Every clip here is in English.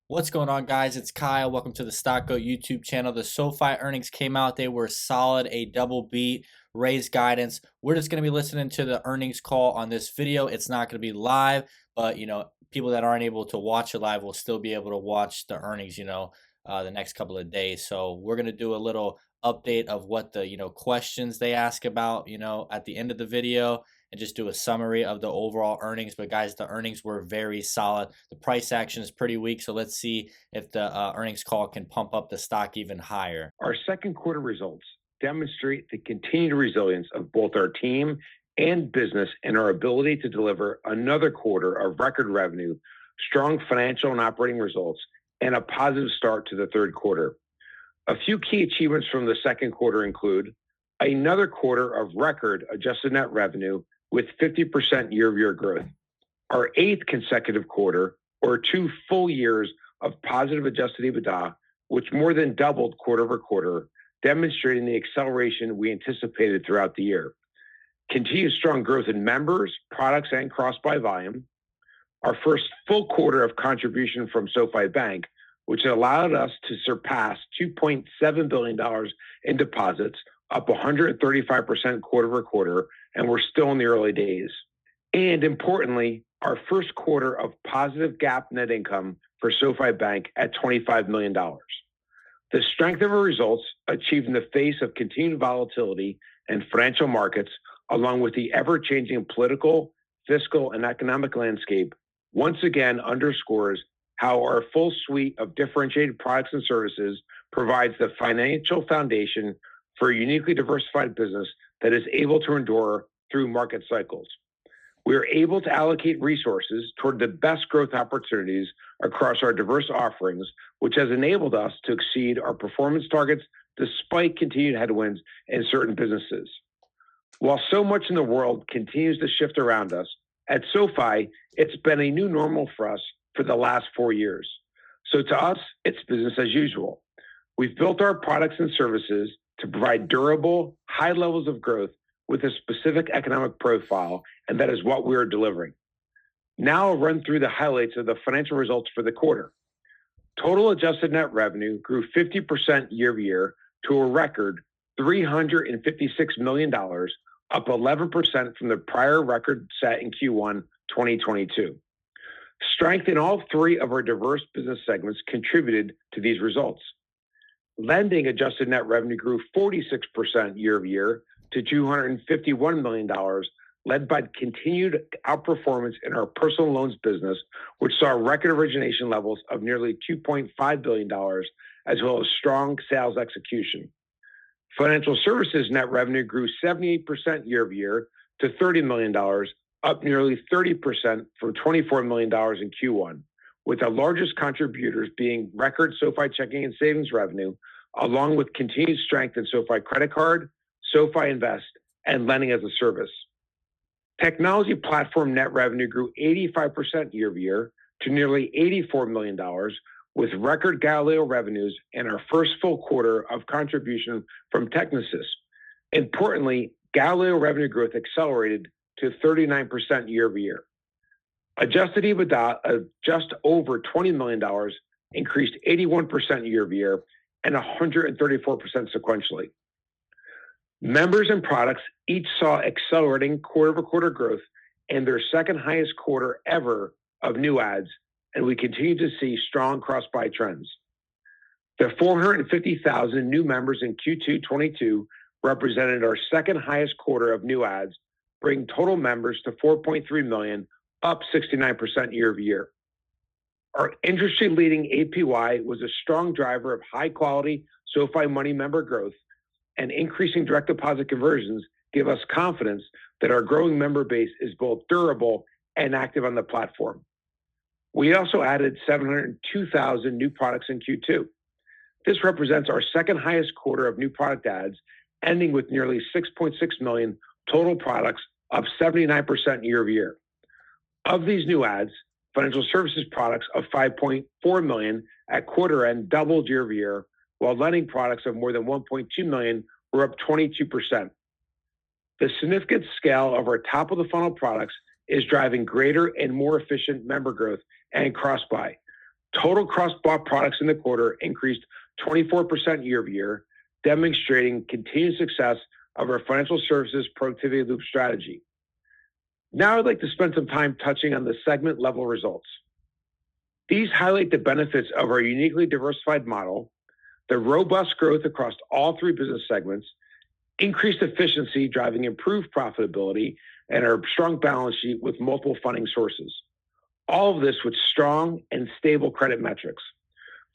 What's going on, guys? It's Kyle. Welcome to the Stock Go YouTube channel. The Sofi earnings came out. They were solid, a double beat, raised guidance. We're just going to be listening to the earnings call on this video. It's not going to be live, but people that aren't able to watch it live will still be able to watch the earnings, the next couple of days. So we're going to do a little update of what the questions they ask about, at the end of the video, and just do a summary of the overall earnings. But guys, the earnings were very solid. The price action is pretty weak, so let's see if the earnings call can pump up the stock even higher. Our second quarter results demonstrate the continued resilience of both our team and business and our ability to deliver another quarter of record revenue, strong financial and operating results, and a positive start to the third quarter. A few key achievements from the second quarter include another quarter of record adjusted net revenue with 50% year-over-year growth, our eighth consecutive quarter or 2 full years of positive adjusted EBITDA, which more than doubled quarter over quarter, demonstrating the acceleration we anticipated throughout the year. Continued strong growth in members, products, and cross-buy volume. Our first full quarter of contribution from Sofi Bank, which allowed us to surpass $2.7 billion in deposits, up 135% quarter over quarter, and we're still in the early days. And importantly, our first quarter of positive GAAP net income for Sofi Bank at $25 million. The strength of our results, achieved in the face of continued volatility in financial markets, along with the ever-changing political, fiscal, and economic landscape, once again underscores how our full suite of differentiated products and services provides the financial foundation for a uniquely diversified business that is able to endure through market cycles. We are able to allocate resources toward the best growth opportunities across our diverse offerings, which has enabled us to exceed our performance targets despite continued headwinds in certain businesses. While so much in the world continues to shift around us, at Sofi, it's been a new normal for us for the last 4 years. So to us, it's business as usual. We've built our products and services to provide durable, high levels of growth with a specific economic profile, and that is what we are delivering. Now I'll run through the highlights of the financial results for the quarter. Total adjusted net revenue grew 50% year over year to a record $356 million, up 11% from the prior record set in Q1 2022. Strength in all 3 of our diverse business segments contributed to these results. Lending adjusted net revenue grew 46% year over year to $251 million, led by continued outperformance in our personal loans business, which saw record origination levels of nearly $2.5 billion, as well as strong sales execution. Financial services net revenue grew 78% year over year to $30 million, up nearly 30% from $24 million in Q1, with the largest contributors being record Sofi checking and savings revenue, along with continued strength in Sofi credit card, Sofi Invest, and lending as a service. Technology platform net revenue grew 85% year over year to nearly $84 million, with record Galileo revenues and our first full quarter of contribution from Technisys. Importantly, Galileo revenue growth accelerated to 39% year over year. Adjusted EBITDA of just over $20 million increased 81% year over year and 134% sequentially. Members and products each saw accelerating quarter over quarter growth and their second highest quarter ever of new ads, and we continue to see strong cross-buy trends. The 450,000 new members in Q2 22 represented our second highest quarter of new ads, bringing total members to 4.3 million, up 69% year over year. Our industry-leading APY was a strong driver of high-quality Sofi Money member growth, and increasing direct deposit conversions give us confidence that our growing member base is both durable and active on the platform. We also added 702,000 new products in Q2. This represents our second highest quarter of new product adds, ending with nearly 6.6 million total products, up 79% year over year. Of these new adds, financial services products of 5.4 million at quarter end doubled year over year, while lending products of more than 1.2 million were up 22%. The significant scale of our top of the funnel products is driving greater and more efficient member growth and cross-buy. Total cross-bought products in the quarter increased 24% year over year, demonstrating continued success of our financial services productivity loop strategy. Now I'd like to spend some time touching on the segment level results. These highlight the benefits of our uniquely diversified model, the robust growth across all three business segments, increased efficiency driving improved profitability, and our strong balance sheet with multiple funding sources. All of this with strong and stable credit metrics.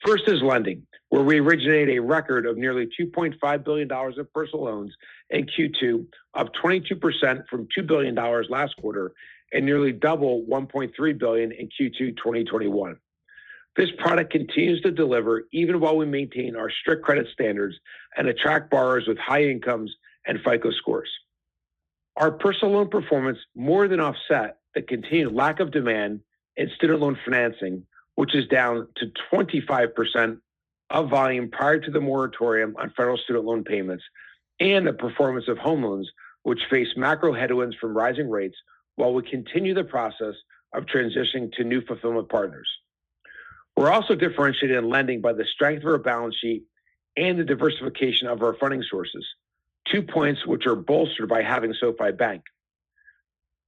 First is lending, where we originated a record of nearly $2.5 billion of personal loans in Q2, up 22% from $2 billion last quarter, and nearly double $1.3 billion in Q2 2021. This product continues to deliver even while we maintain our strict credit standards and attract borrowers with high incomes and FICO scores. Our personal loan performance more than offset the continued lack of demand in student loan financing, which is down to 25% of volume prior to the moratorium on federal student loan payments, and the performance of home loans, which face macro headwinds from rising rates while we continue the process of transitioning to new fulfillment partners. We're also differentiated in lending by the strength of our balance sheet and the diversification of our funding sources, 2 points which are bolstered by having SoFi Bank.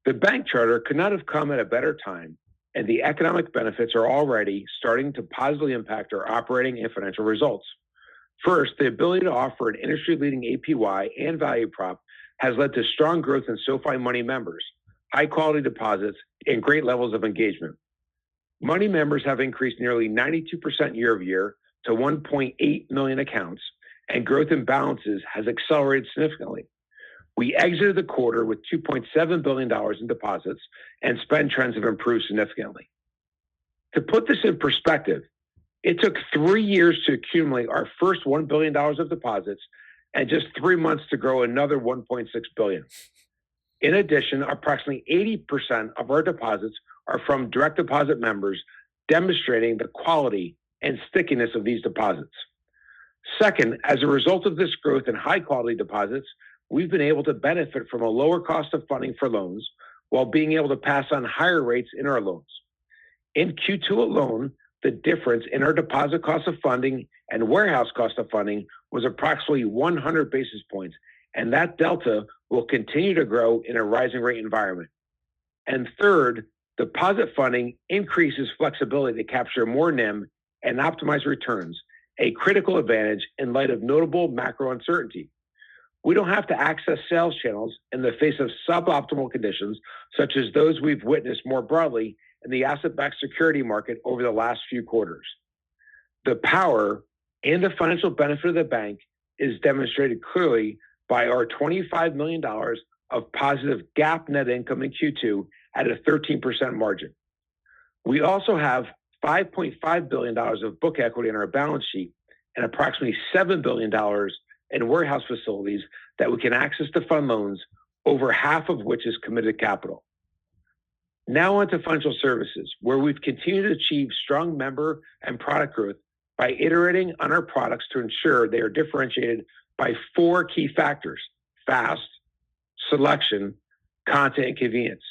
The bank charter could not have come at a better time, and the economic benefits are already starting to positively impact our operating and financial results. First, the ability to offer an industry-leading APY and value prop has led to strong growth in SoFi Money members, high-quality deposits, and great levels of engagement. Money members have increased nearly 92% year over year to 1.8 million accounts, and growth in balances has accelerated significantly. We exited the quarter with $2.7 billion in deposits, and spend trends have improved significantly. To put this in perspective, it took 3 years to accumulate our first $1 billion of deposits and just 3 months to grow another $1.6 billion. In addition, approximately 80% of our deposits are from direct deposit members, demonstrating the quality and stickiness of these deposits. Second, as a result of this growth in high-quality deposits, we've been able to benefit from a lower cost of funding for loans while being able to pass on higher rates in our loans. In Q2 alone, the difference in our deposit cost of funding and warehouse cost of funding was approximately 100 basis points, and that delta will continue to grow in a rising rate environment. And third, deposit funding increases flexibility to capture more NIM and optimize returns, a critical advantage in light of notable macro uncertainty. We don't have to access sales channels in the face of suboptimal conditions, such as those we've witnessed more broadly in the asset-backed security market over the last few quarters. The power and the financial benefit of the bank is demonstrated clearly by our $25 million of positive GAAP net income in Q2 at a 13% margin. We also have $5.5 billion of book equity in our balance sheet and approximately $7 billion in warehouse facilities that we can access to fund loans, over half of which is committed capital. Now on to financial services, where we've continued to achieve strong member and product growth by iterating on our products to ensure they are differentiated by 4 key factors: fast, selection, content, and convenience,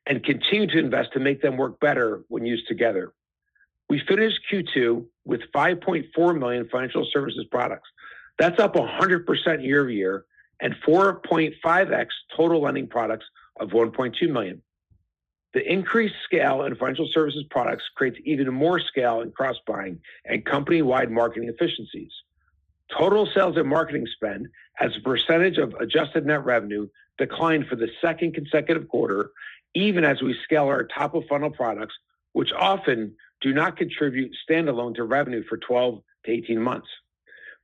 and continue to invest to make them work better when used together. We finished Q2 with 5.4 million financial services products. That's up 100% year over year, and 4.5x total lending products of 1.2 million. The increased scale in financial services products creates even more scale in cross-buying and company-wide marketing efficiencies. Total sales and marketing spend as a percentage of adjusted net revenue declined for the second consecutive quarter, even as we scale our top-of-funnel products, which often do not contribute standalone to revenue for 12 to 18 months.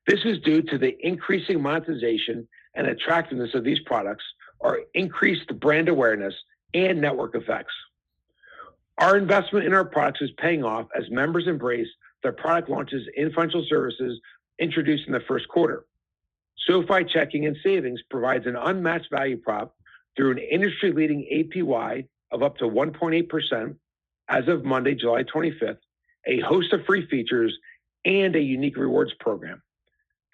This is due to the increasing monetization and attractiveness of these products, our increased brand awareness, and network effects. Our investment in our products is paying off as members embrace the product launches in financial services introduced in the first quarter. SoFi Checking and Savings provides an unmatched value prop through an industry-leading APY of up to 1.8% as of Monday, July 25th, a host of free features, and a unique rewards program.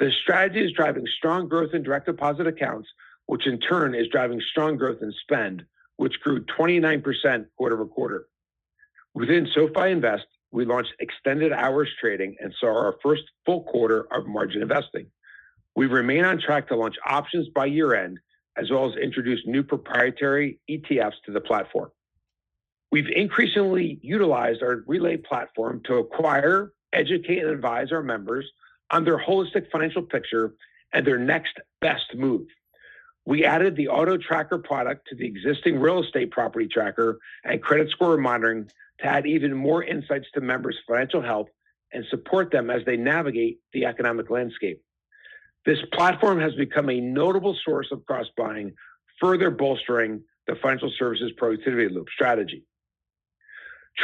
The strategy is driving strong growth in direct deposit accounts, which in turn is driving strong growth in spend, which grew 29% quarter over quarter. Within SoFi Invest, we launched extended hours trading and saw our first full quarter of margin investing. We remain on track to launch options by year end, as well as introduce new proprietary ETFs to the platform. We've increasingly utilized our Relay platform to acquire, educate, and advise our members on their holistic financial picture and their next best move. We added the Auto Tracker product to the existing real estate property tracker and credit score monitoring to add even more insights to members' financial health and support them as they navigate the economic landscape. This platform has become a notable source of cross-buying, further bolstering the financial services productivity loop strategy.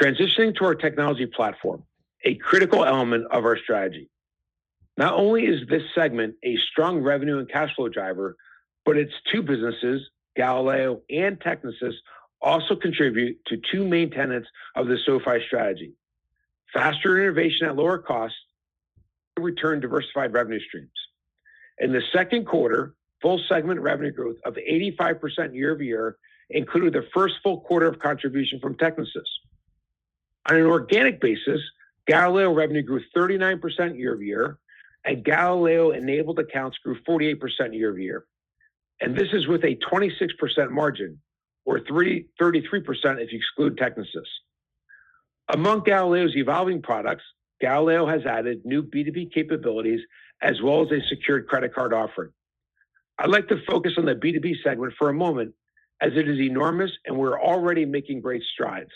Transitioning to our technology platform, a critical element of our strategy. Not only is this segment a strong revenue and cash flow driver, but its two businesses, Galileo and Technisys, also contribute to two main tenets of the SoFi strategy: faster innovation at lower costs, and return diversified revenue streams. In the second quarter, full segment revenue growth of 85% year over year included the first full quarter of contribution from Technisys. On an organic basis, Galileo revenue grew 39% year over year, and Galileo enabled accounts grew 48% year over year. And this is with a 26% margin, or 33% if you exclude Technisys. Among Galileo's evolving products, Galileo has added new B2B capabilities as well as a secured credit card offering. I'd like to focus on the B2B segment for a moment, as it is enormous and we're already making great strides.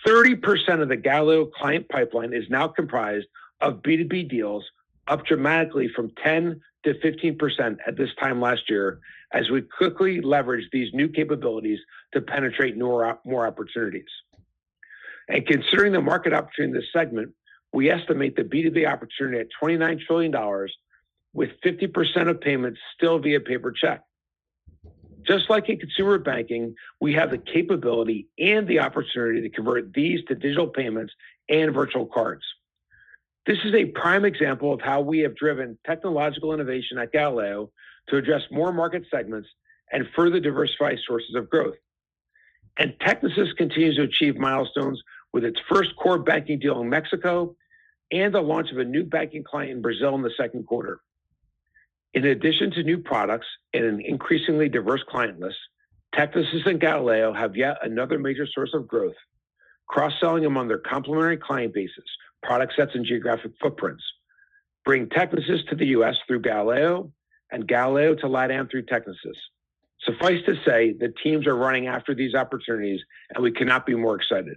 30% of the Galileo client pipeline is now comprised of B2B deals, up dramatically from 10 to 15% at this time last year, as we quickly leverage these new capabilities to penetrate more opportunities. And considering the market opportunity in this segment, we estimate the B2B opportunity at $29 trillion, with 50% of payments still via paper check. Just like in consumer banking, we have the capability and the opportunity to convert these to digital payments and virtual cards. This is a prime example of how we have driven technological innovation at Galileo to address more market segments and further diversify sources of growth. And Technisys continues to achieve milestones with its first core banking deal in Mexico and the launch of a new banking client in Brazil in the second quarter. In addition to new products and an increasingly diverse client list, Technisys and Galileo have yet another major source of growth, cross-selling among their complementary client bases, product sets, and geographic footprints. Bring Technisys to the U.S. through Galileo and Galileo to LATAM through Technisys. Suffice to say, the teams are running after these opportunities, and we cannot be more excited.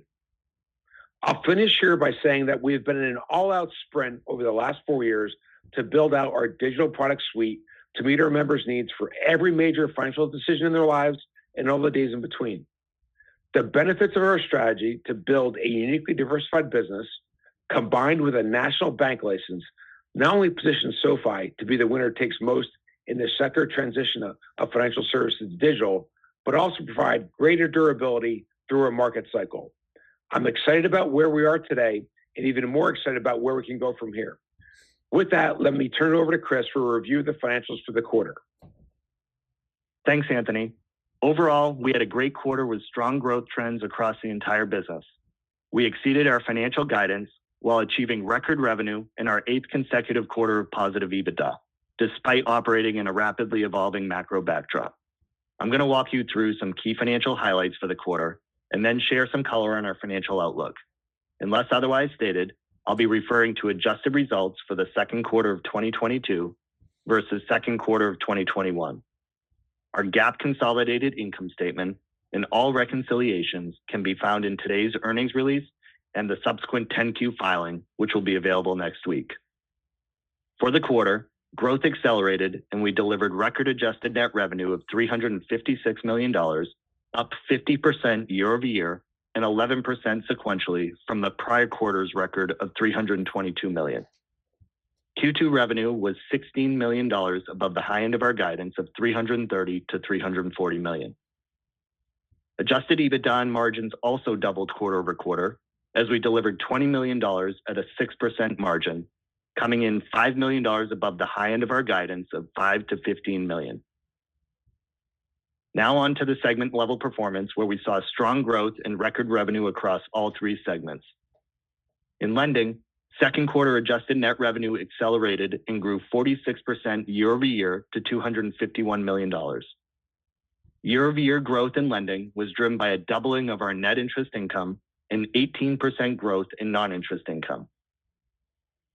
I'll finish here by saying that we have been in an all-out sprint over the last 4 years to build out our digital product suite to meet our members' needs for every major financial decision in their lives and all the days in between. The benefits of our strategy to build a uniquely diversified business, combined with a national bank license, not only positions SoFi to be the winner takes most in the sector transition of financial services to digital, but also provide greater durability through a market cycle. I'm excited about where we are today and even more excited about where we can go from here. With that, let me turn it over to Chris for a review of the financials for the quarter. Thanks, Anthony. Overall, we had a great quarter with strong growth trends across the entire business. We exceeded our financial guidance while achieving record revenue in our 8th consecutive quarter of positive EBITDA, despite operating in a rapidly evolving macro backdrop. I'm going to walk you through some key financial highlights for the quarter and then share some color on our financial outlook. Unless otherwise stated, I'll be referring to adjusted results for the second quarter of 2022 versus second quarter of 2021. Our GAAP consolidated income statement and all reconciliations can be found in today's earnings release and the subsequent 10-Q filing, which will be available next week. For the quarter, growth accelerated and we delivered record adjusted net revenue of $356 million, up 50% year over year and 11% sequentially from the prior quarter's record of $322 million. Q2 revenue was $16 million above the high end of our guidance of $330 to $340 million. Adjusted EBITDA and margins also doubled quarter over quarter as we delivered $20 million at a 6% margin, coming in $5 million above the high end of our guidance of $5 to $15 million. Now on to the segment level performance, where we saw strong growth and record revenue across all three segments. In lending, second quarter adjusted net revenue accelerated and grew 46% year-over-year to $251 million. Year-over-year growth in lending was driven by a doubling of our net interest income and 18% growth in non-interest income.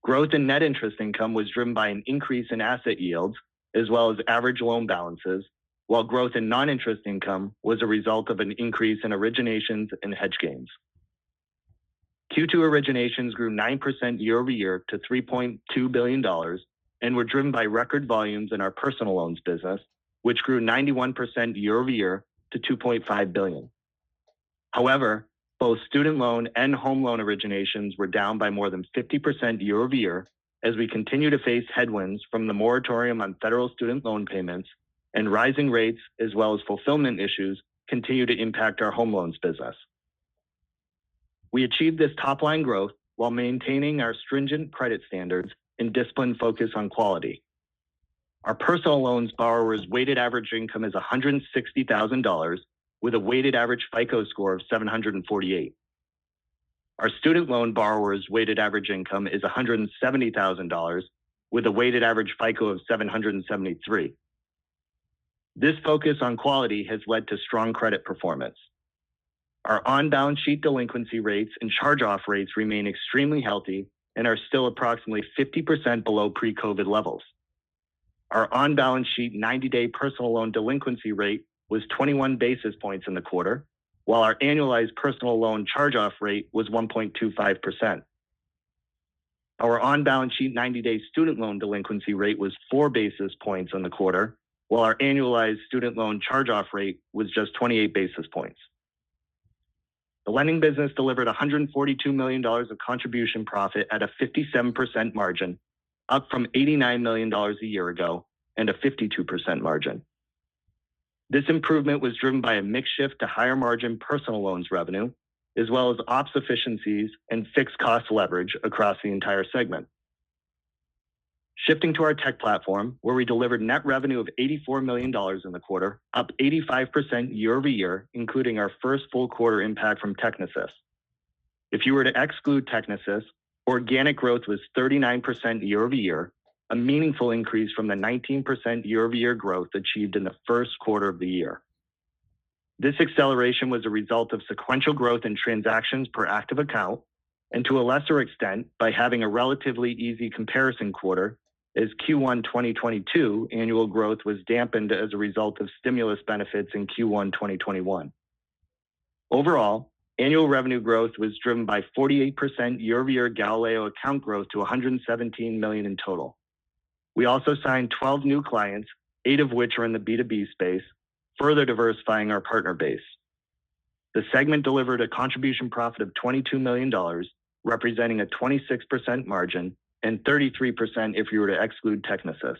Growth in net interest income was driven by an increase in asset yields as well as average loan balances, while growth in non-interest income was a result of an increase in originations and hedge gains. Q2 originations grew 9% year-over-year to $3.2 billion and were driven by record volumes in our personal loans business, which grew 91% year-over-year to $2.5 billion. However, both student loan and home loan originations were down by more than 50% year-over-year as we continue to face headwinds from the moratorium on federal student loan payments, and rising rates as well as fulfillment issues continue to impact our home loans business. We achieved this top-line growth while maintaining our stringent credit standards and disciplined focus on quality. Our personal loans borrowers' weighted average income is $160,000 with a weighted average FICO score of 748. Our student loan borrowers' weighted average income is $170,000 with a weighted average FICO of 773. This focus on quality has led to strong credit performance. Our on-balance sheet delinquency rates and charge-off rates remain extremely healthy and are still approximately 50% below pre-COVID levels. Our on-balance sheet 90-day personal loan delinquency rate was 21 basis points in the quarter, while our annualized personal loan charge-off rate was 1.25%. Our on-balance sheet 90-day student loan delinquency rate was 4 basis points in the quarter, while our annualized student loan charge-off rate was just 28 basis points. The lending business delivered $142 million of contribution profit at a 57% margin, up from $89 million a year ago and a 52% margin. This improvement was driven by a mix shift to higher margin personal loans revenue, as well as ops efficiencies and fixed cost leverage across the entire segment. Shifting to our tech platform, where we delivered net revenue of $84 million in the quarter, up 85% year-over-year, including our first full quarter impact from Technisys. If you were to exclude Technisys, organic growth was 39% year-over-year, a meaningful increase from the 19% year-over-year growth achieved in the first quarter of the year. This acceleration was a result of sequential growth in transactions per active account, and to a lesser extent, by having a relatively easy comparison quarter, as Q1 2022 annual growth was dampened as a result of stimulus benefits in Q1 2021. Overall, annual revenue growth was driven by 48% year-over-year Galileo account growth to 117 million in total. We also signed 12 new clients, 8 of which are in the B2B space, further diversifying our partner base. The segment delivered a contribution profit of $22 million, representing a 26% margin, and 33% if you were to exclude Technisys.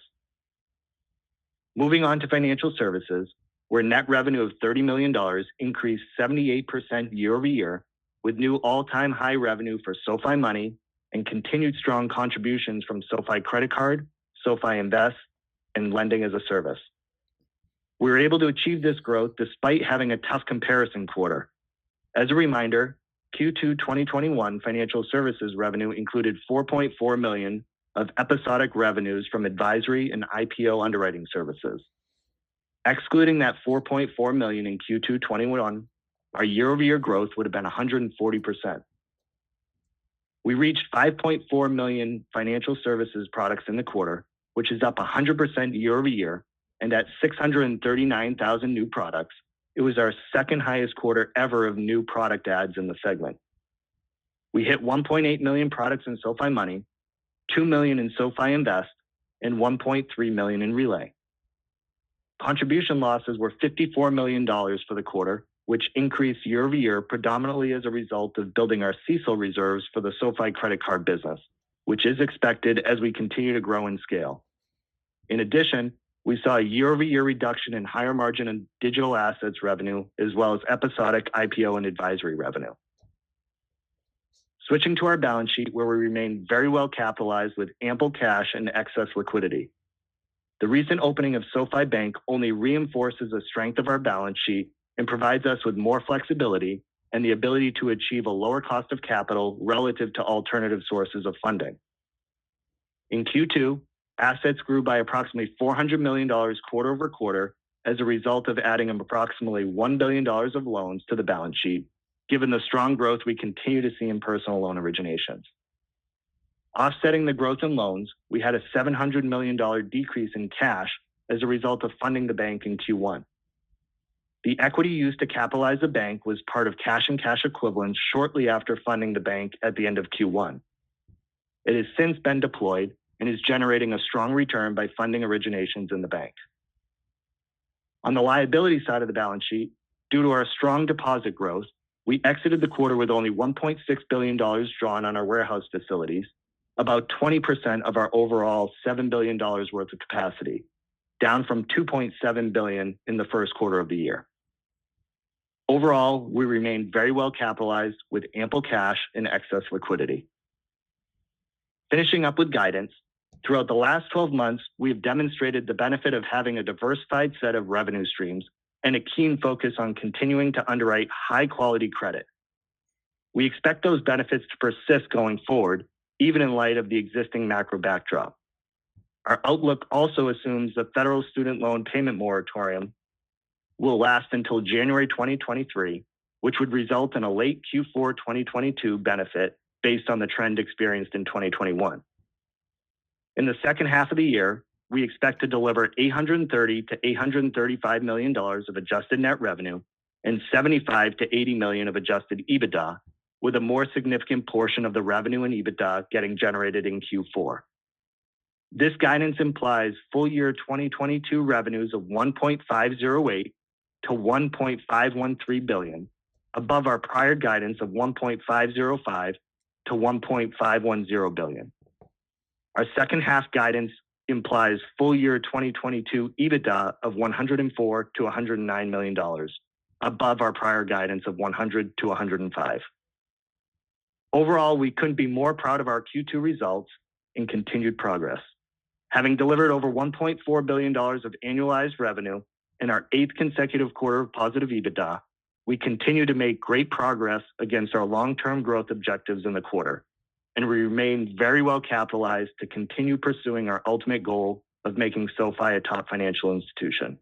Moving on to financial services, where net revenue of $30 million increased 78% year-over-year, with new all-time high revenue for SoFi Money and continued strong contributions from SoFi Credit Card, SoFi Invest, and Lending as a Service. We were able to achieve this growth despite having a tough comparison quarter. As a reminder, Q2 2021 financial services revenue included $4.4 million of episodic revenues from advisory and IPO underwriting services. Excluding that $4.4 million in Q2 21, our year-over-year growth would have been 140%. We reached 5.4 million financial services products in the quarter, which is up 100% year-over-year, and at 639,000 new products, it was our second highest quarter ever of new product adds in the segment. We hit 1.8 million products in SoFi Money, 2 million in SoFi Invest, and 1.3 million in Relay. Contribution losses were $54 million for the quarter, which increased year-over-year predominantly as a result of building our CECL reserves for the SoFi Credit Card business, which is expected as we continue to grow and scale. In addition, we saw a year-over-year reduction in higher margin and digital assets revenue, as well as episodic IPO and advisory revenue. Switching to our balance sheet, where we remain very well capitalized with ample cash and excess liquidity. The recent opening of SoFi Bank only reinforces the strength of our balance sheet and provides us with more flexibility and the ability to achieve a lower cost of capital relative to alternative sources of funding. In Q2, assets grew by approximately $400 million quarter over quarter as a result of adding approximately $1 billion of loans to the balance sheet, given the strong growth we continue to see in personal loan originations. Offsetting the growth in loans, we had a $700 million decrease in cash as a result of funding the bank in Q1. The equity used to capitalize the bank was part of cash and cash equivalents shortly after funding the bank at the end of Q1. It has since been deployed and is generating a strong return by funding originations in the bank. On the liability side of the balance sheet, due to our strong deposit growth, we exited the quarter with only $1.6 billion drawn on our warehouse facilities, about 20% of our overall $7 billion worth of capacity, down from $2.7 billion in the first quarter of the year. Overall, we remain very well capitalized with ample cash and excess liquidity. Finishing up with guidance, throughout the last 12 months, we have demonstrated the benefit of having a diversified set of revenue streams and a keen focus on continuing to underwrite high-quality credit. We expect those benefits to persist going forward, even in light of the existing macro backdrop. Our outlook also assumes the federal student loan payment moratorium will last until January 2023, which would result in a late Q4 2022 benefit based on the trend experienced in 2021. In the second half of the year, we expect to deliver $830 to $835 million of adjusted net revenue and $75 to $80 million of adjusted EBITDA, with a more significant portion of the revenue and EBITDA getting generated in Q4. This guidance implies full year 2022 revenues of $1.508 to $1.513 billion, above our prior guidance of $1.505 to $1.510 billion. Our second half guidance implies full year 2022 EBITDA of $104 to $109 million, above our prior guidance of $100 to $105. Overall, we couldn't be more proud of our Q2 results and continued progress. Having delivered over $1.4 billion of annualized revenue in our 8th consecutive quarter of positive EBITDA, we continue to make great progress against our long-term growth objectives in the quarter, and we remain very well capitalized to continue pursuing our ultimate goal of making SoFi a top financial institution.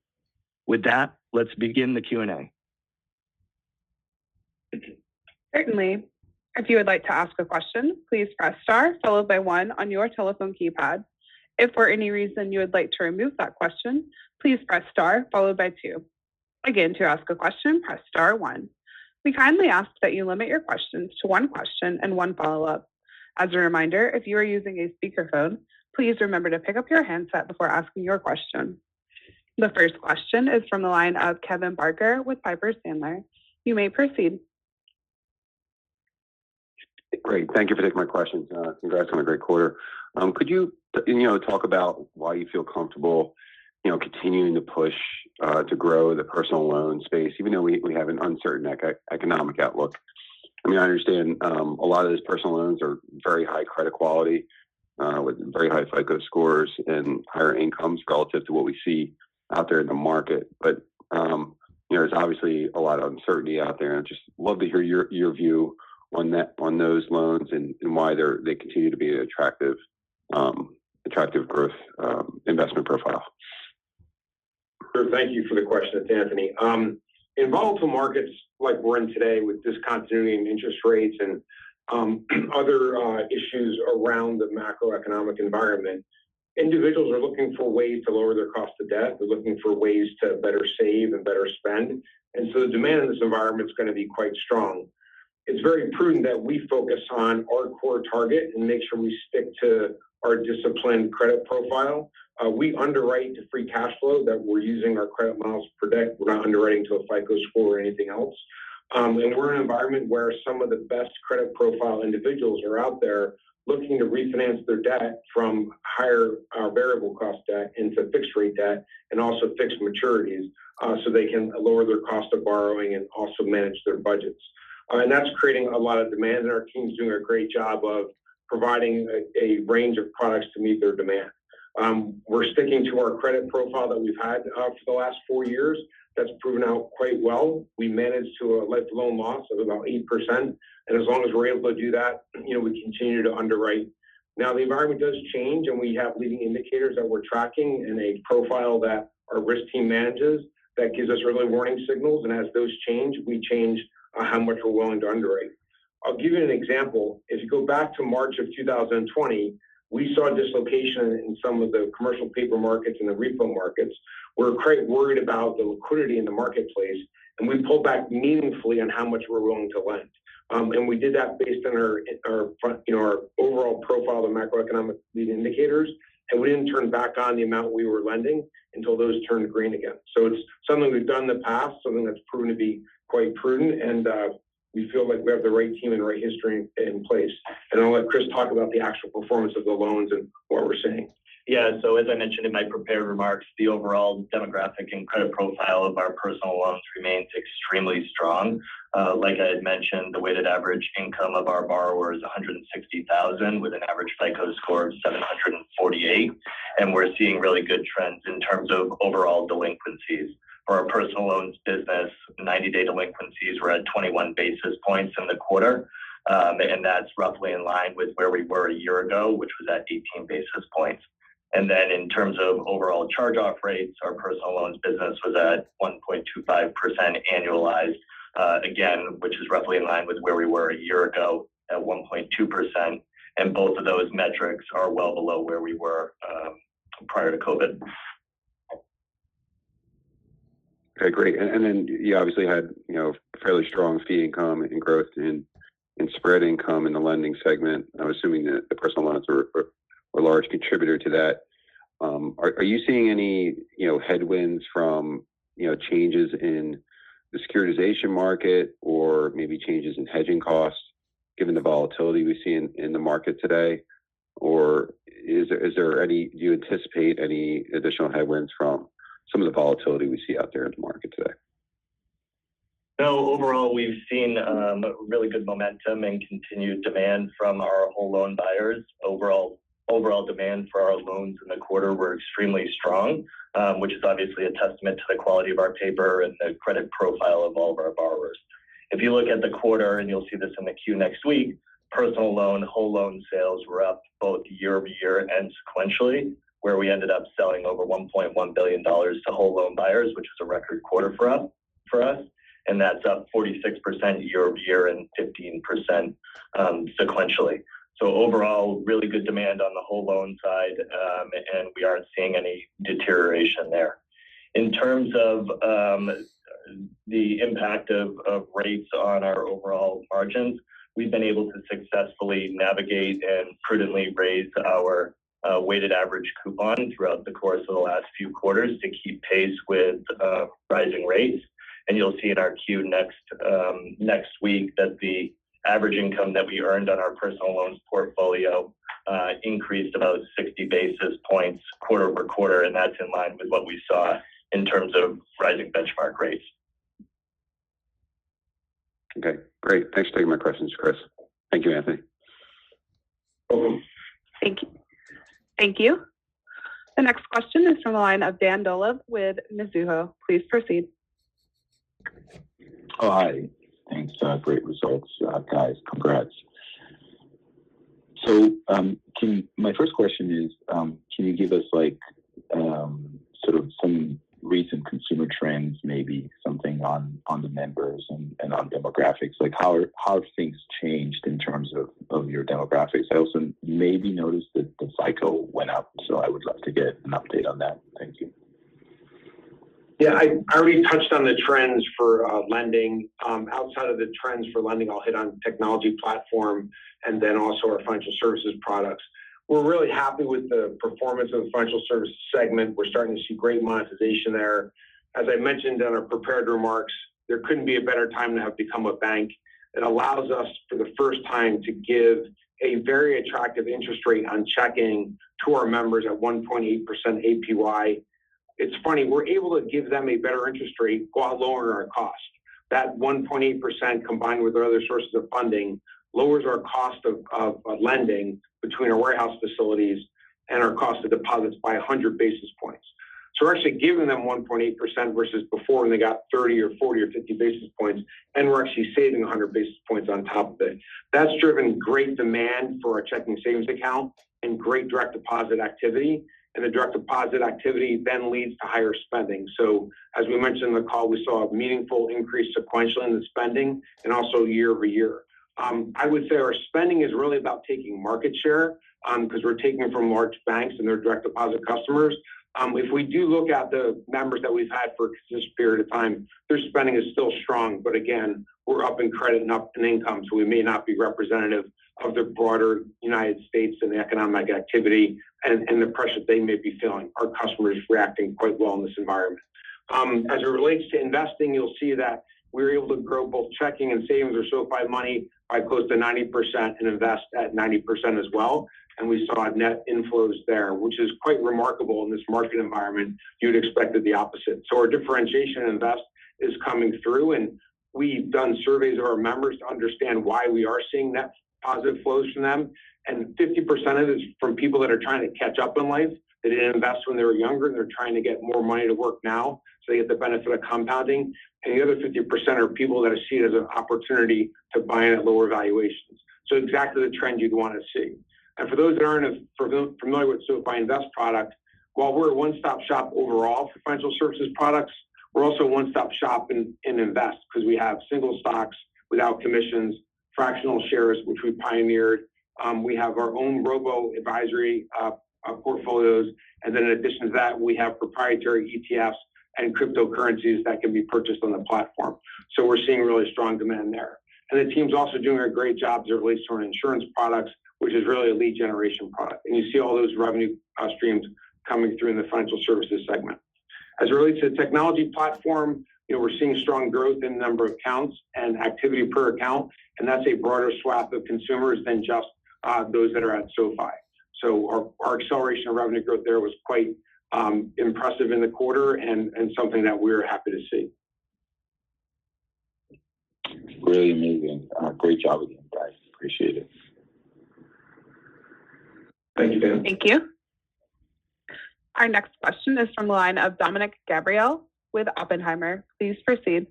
With that, let's begin the Q&A. Certainly. If you would like to ask a question, please press star followed by 1 on your telephone keypad. If for any reason you would like to remove that question, please press star followed by 2. Again, to ask a question, press star 1. We kindly ask that you limit your questions to 1 question and 1 follow-up. As a reminder, if you are using a speakerphone, please remember to pick up your handset before asking your question. The first question is from the line of Kevin Barker with Piper Sandler. You may proceed. Great. Thank you for taking my questions. Congrats on a great quarter. Could you, talk about why you feel comfortable, continuing to push to grow the personal loan space, even though we have an uncertain economic outlook? I mean, I understand a lot of those personal loans are very high credit quality with very high FICO scores and higher incomes relative to what we see out there in the market. But, there's obviously a lot of uncertainty out there. And I'd just love to hear your view on those loans and why they continue to be an attractive growth investment profile. Sure. Thank you for the question. It's Anthony. In volatile markets like we're in today with discontinuity in interest rates and other issues around the macroeconomic environment, individuals are looking for ways to lower their cost of debt. They're looking for ways to better save and better spend. And so the demand in this environment is going to be quite strong. It's very prudent that we focus on our core target and make sure we stick to our disciplined credit profile. We underwrite to free cash flow that we're using our credit models to predict. We're not underwriting to a FICO score or anything else. And we're in an environment where some of the best credit profile individuals are out there looking to refinance their debt from higher variable cost debt into fixed rate debt and also fixed maturities so they can lower their cost of borrowing and also manage their budgets. And that's creating a lot of demand, and our team's doing a great job of providing a range of products to meet their demand. We're sticking to our credit profile that we've had for the last 4 years. That's proven out quite well. We managed to a life loan loss of about 8%. And as long as we're able to do that, we continue to underwrite. Now, the environment does change, and we have leading indicators that we're tracking and a profile that our risk team manages that gives us early warning signals. And as those change, we change how much we're willing to underwrite. I'll give you an example. If you go back to March of 2020, we saw dislocation in some of the commercial paper markets and the repo markets. We're quite worried about the liquidity in the marketplace, and we pulled back meaningfully on how much we're willing to lend. And we did that based on our overall profile of the macroeconomic lead indicators, and we didn't turn back on the amount we were lending until those turned green again. So it's something we've done in the past, something that's proven to be quite prudent, and we feel like we have the right team and right history in place. And I'll let Chris talk about the actual performance of the loans and what we're seeing. Yeah, so as I mentioned in my prepared remarks, the overall demographic and credit profile of our personal loans remains extremely strong. Like I had mentioned, the weighted average income of our borrower is $160,000 with an average FICO score of 748, and we're seeing really good trends in terms of overall delinquencies. For our personal loans business, 90-day delinquencies were at 21 basis points in the quarter, and that's roughly in line with where we were a year ago, which was at 18 basis points. And then in terms of overall charge-off rates, our personal loans business was at 1.25% annualized, again, which is roughly in line with where we were a year ago at 1.2%. And both of those metrics are well below where we were prior to COVID. Okay, great. And then you obviously had, fairly strong fee income and growth in spread income in the lending segment. I'm assuming that the personal loans were a large contributor to that. Are you seeing any, headwinds from, changes in the securitization market or maybe changes in hedging costs, given the volatility we see in the market today? Or do you anticipate any additional headwinds from some of the volatility we see out there in the market today? No, overall, we've seen really good momentum and continued demand from our whole loan buyers. Overall demand for our loans in the quarter were extremely strong, which is obviously a testament to the quality of our paper and the credit profile of all of our borrowers. If you look at the quarter, and you'll see this in the queue next week, personal loan, whole loan sales were up both year over year and sequentially, where we ended up selling over $1.1 billion to whole loan buyers, which is a record quarter for us. And that's up 46% year over year and 15% sequentially. So overall, really good demand on the whole loan side, and we aren't seeing any deterioration there. In terms of the impact of rates on our overall margins, we've been able to successfully navigate and prudently raise our weighted average coupon throughout the course of the last few quarters to keep pace with rising rates. And you'll see in our queue next week that the average income that we earned on our personal loans portfolio increased about 60 basis points quarter over quarter, and that's in line with what we saw in terms of rising benchmark rates. Okay, great. Thanks for taking my questions, Chris. Thank you, Anthony. Thank you. Thank you. The next question is from the line of Dan Dolev with Mizuho. Please proceed. Oh, hi. Thanks. Great results, guys. Congrats. So my first question is, can you give us sort of some recent consumer trends, maybe something on the members and on demographics? Like how have things changed in terms of your demographics? I also maybe noticed that the FICO went up, so I would love to get an update on that. Thank you. Yeah, I already touched on the trends for lending. Outside of the trends for lending, I'll hit on technology platform and then also our financial services products. We're really happy with the performance of the financial services segment. We're starting to see great monetization there. As I mentioned in our prepared remarks, there couldn't be a better time to have become a bank. It allows us for the first time to give a very attractive interest rate on checking to our members at 1.8% APY. It's funny, we're able to give them a better interest rate while lowering our cost. That 1.8% combined with our other sources of funding lowers our cost of lending between our warehouse facilities and our cost of deposits by 100 basis points. So we're actually giving them 1.8% versus before when they got 30 or 40 or 50 basis points, and we're actually saving 100 basis points on top of it. That's driven great demand for our checking savings account and great direct deposit activity. And the direct deposit activity then leads to higher spending. So as we mentioned in the call, we saw a meaningful increase sequentially in the spending and also year over year. I would say our spending is really about taking market share because we're taking it from large banks and their direct deposit customers. If we do look at the members that we've had for a consistent period of time, their spending is still strong. But again, we're up in credit and up in income, so we may not be representative of the broader United States and the economic activity and the pressure they may be feeling. Our customers reacting quite well in this environment. As it relates to investing, you'll see that we were able to grow both checking and savings or SoFi Money by close to 90% and invest at 90% as well. And we saw net inflows there, which is quite remarkable in this market environment. You'd expected the opposite. So our differentiation in invest is coming through, and we've done surveys of our members to understand why we are seeing net positive flows from them. And 50% of it is from people that are trying to catch up in life. They didn't invest when they were younger, and they're trying to get more money to work now, so they get the benefit of compounding. And the other 50% are people that see it as an opportunity to buy in at lower valuations. So exactly the trend you'd want to see. And for those that aren't familiar with SoFi Invest product, while we're a one-stop shop overall for financial services products, we're also a one-stop shop in Invest because we have single stocks without commissions, fractional shares, which we pioneered. We have our own robo-advisory portfolios. And then in addition to that, we have proprietary ETFs and cryptocurrencies that can be purchased on the platform. So we're seeing really strong demand there. And the team's also doing a great job as it relates to our insurance products, which is really a lead generation product. And you see all those revenue streams coming through in the financial services segment. As it relates to the technology platform, we're seeing strong growth in the number of accounts and activity per account, and that's a broader swath of consumers than just those that are at SoFi. So our acceleration of revenue growth there was quite impressive in the quarter and something that we're happy to see. Really amazing. Great job again, guys. Appreciate it. Thank you, Dan. Thank you. Our next question is from the line of Dominic Gabriele with Oppenheimer. Please proceed.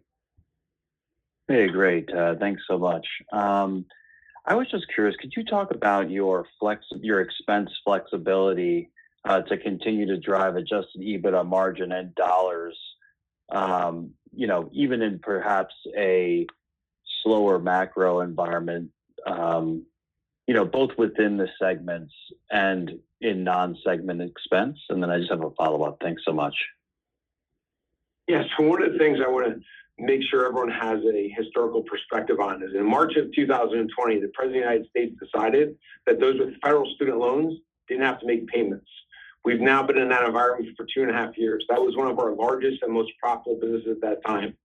Hey, great. Thanks so much. I was just curious, could you talk about your expense flexibility to continue to drive adjusted EBITDA margin and dollars, even in perhaps a slower macro environment, both within the segments and in non-segment expense? And then I just have a follow-up. Thanks so much. Yeah, so one of the things I want to make sure everyone has a historical perspective on is in March of 2020, the President of the United States decided that those with federal student loans didn't have to make payments. We've now been in that environment for 2.5 years. That was one of our largest and most profitable businesses at that time.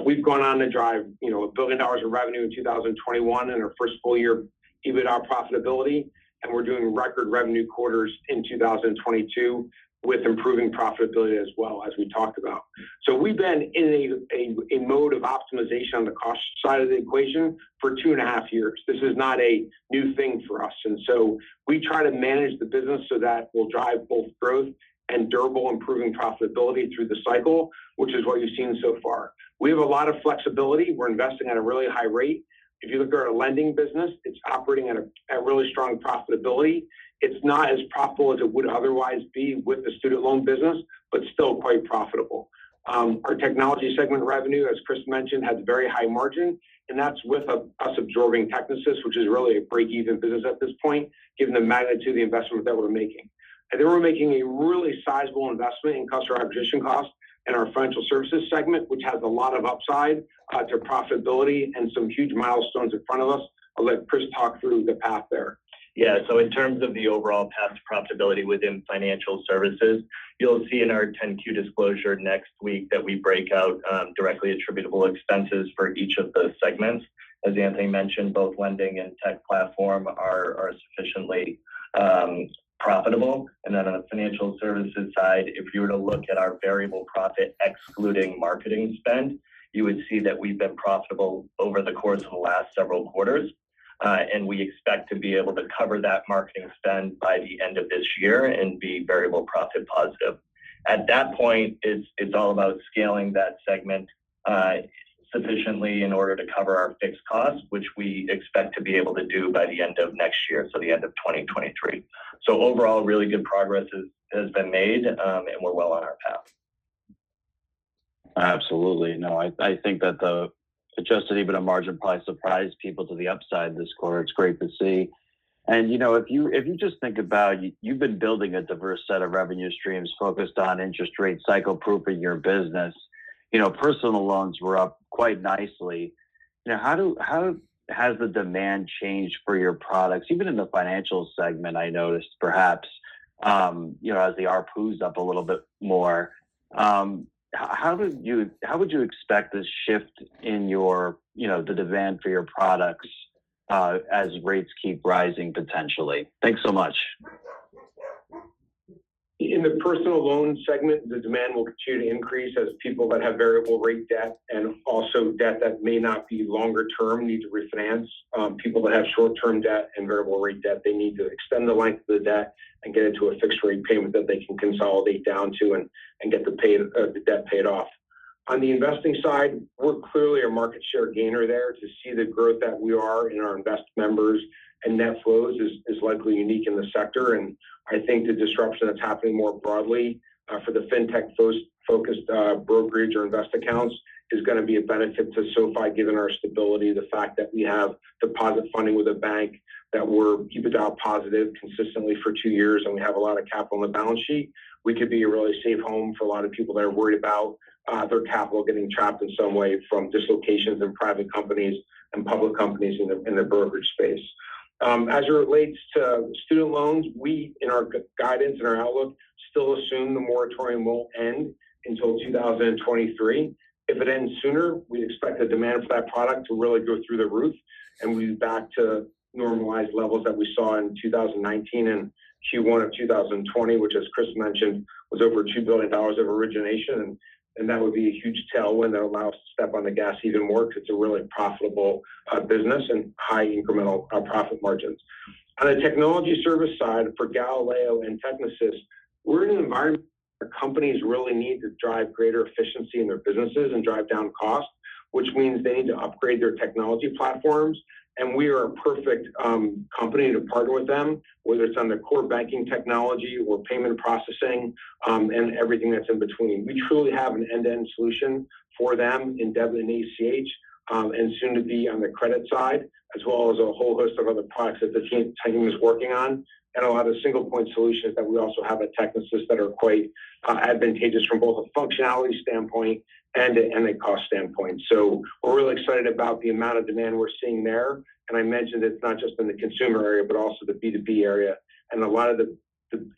We've gone on to drive, $1 billion in revenue in 2021 and our first full year EBITDA profitability, and we're doing record revenue quarters in 2022 with improving profitability as well, as we talked about. So we've been in a mode of optimization on the cost side of the equation for 2.5 years. This is not a new thing for us. And so we try to manage the business so that we'll drive both growth and durable improving profitability through the cycle, which is what you've seen so far. We have a lot of flexibility. We're investing at a really high rate. If you look at our lending business, it's operating at a really strong profitability. It's not as profitable as it would otherwise be with the student loan business, but still quite profitable. Our technology segment revenue, as Chris mentioned, has very high margin, and that's with us absorbing Technisys, which is really a break-even business at this point, given the magnitude of the investment that we're making. And then we're making a really sizable investment in customer acquisition costs in our financial services segment, which has a lot of upside to profitability and some huge milestones in front of us. I'll let Chris talk through the path there. Yeah, so in terms of the overall path to profitability within financial services, you'll see in our 10Q disclosure next week that we break out directly attributable expenses for each of the segments. As Anthony mentioned, both lending and tech platform are sufficiently profitable. And then on the financial services side, if you were to look at our variable profit excluding marketing spend, you would see that we've been profitable over the course of the last several quarters. And we expect to be able to cover that marketing spend by the end of this year and be variable profit positive. At that point, it's all about scaling that segment sufficiently in order to cover our fixed costs, which we expect to be able to do by the end of next year, so the end of 2023. So overall, really good progress has been made, and we're well on our path. Absolutely. No, I think that the adjusted EBITDA margin probably surprised people to the upside this quarter. It's great to see. And if you just think about you've been building a diverse set of revenue streams focused on interest rate cycle proofing your business. Personal loans were up quite nicely. How has the demand changed for your products, even in the financial segment? I noticed perhaps as the ARPU's up a little bit more. How would you expect this shift in your the demand for your products as rates keep rising potentially? Thanks so much. In the personal loan segment, the demand will continue to increase as people that have variable rate debt and also debt that may not be longer term need to refinance. People that have short-term debt and variable rate debt, they need to extend the length of the debt and get into a fixed rate payment that they can consolidate down to and get the debt paid off. On the investing side, we're clearly a market share gainer there. To see the growth that we are in our invest members and net flows is likely unique in the sector. And I think the disruption that's happening more broadly for the fintech-focused brokerage or invest accounts is going to be a benefit to SoFi, given our stability, the fact that we have deposit funding with a bank, that we're EBITDA positive consistently for 2 years, and we have a lot of capital on the balance sheet. We could be a really safe home for a lot of people that are worried about their capital getting trapped in some way from dislocations in private companies and public companies in the brokerage space. As it relates to student loans, we, in our guidance and our outlook, still assume the moratorium won't end until 2023. If it ends sooner, we expect the demand for that product to really go through the roof, and we'll be back to normalized levels that we saw in 2019 and Q1 of 2020, which, as Chris mentioned, was over $2 billion of origination. And that would be a huge tailwind that allows us to step on the gas even more, because it's a really profitable business and high incremental profit margins. On the technology service side, for Galileo and Technisys, we're in an environment where companies really need to drive greater efficiency in their businesses and drive down costs, which means they need to upgrade their technology platforms. And we are a perfect company to partner with them, whether it's on the core banking technology or payment processing and everything that's in between. We truly have an end-to-end solution for them in debit and ACH, and soon to be on the credit side, as well as a whole host of other products that the team is working on, and a lot of single-point solutions that we also have at Technisys that are quite advantageous from both a functionality standpoint and a cost standpoint. So we're really excited about the amount of demand we're seeing there. And I mentioned it's not just in the consumer area, but also the B2B area. And a lot of the